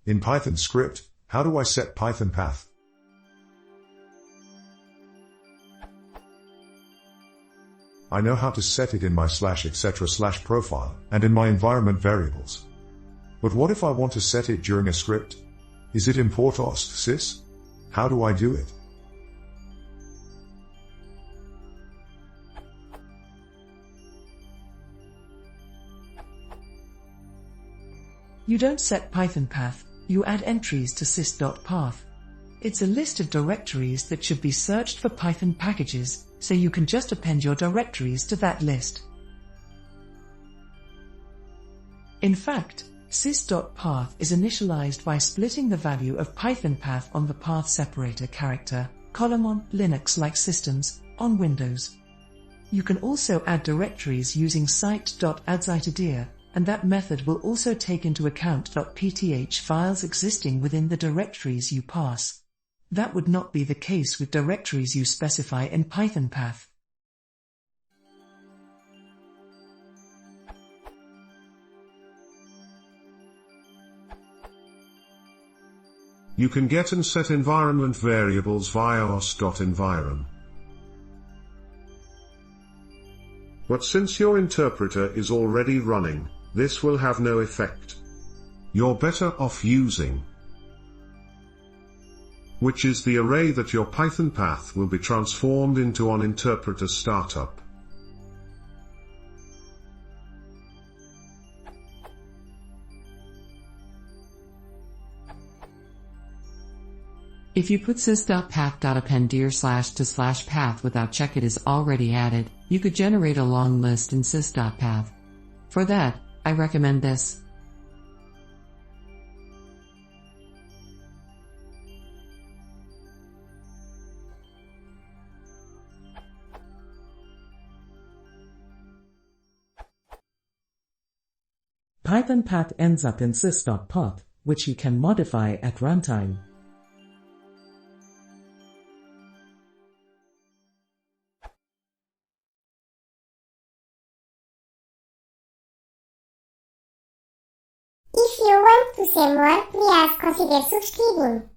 In Python script, how do I set Python path? I know how to set it in my /etc/profile and in my environment variables. But what if I want to set it during a script? Is it import ost sys? How do I do it? You don't set Python path, you add entries to sys.path. It's a list of directories that should be searched for Python packages, so you can just append your directories to that list. In fact, sys.path is initialized by splitting the value of Python path on the path separator character, column on Linux-like systems, on Windows. You can also add directories using site.addZytIdea, and that method will also take into account .pth files existing within the directories you pass. That would not be the case with directories you specify in Python path. You can get and set environment variables via os.environ. But since your interpreter is already running, this will have no effect. You're better off using, which is the array that your Python path will be transformed into on interpreter startup. If you put sys.path.append dir/to/path without check it is already added, you could generate a long list in sys.path. For that, I recommend this. Python path ends up in sys.path, which you can modify at runtime. If you want to see more, please consider subscribing.